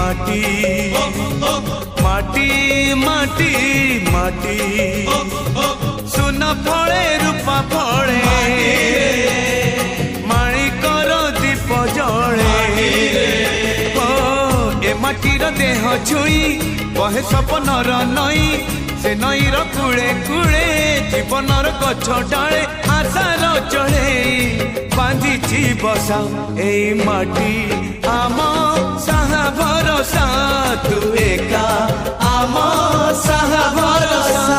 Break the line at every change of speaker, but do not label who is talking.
माटी माटी माटी माटी सुन फले रूपा फले माणिकर दीप जले ए माटीर देह छुई बहे सपनर नई से नईर कूले कूले जीवनर गछ डाले आशार चढ़े बांधिची बसा ए माटी आम साहा भरोसा तू एका आम साहा भरोसा।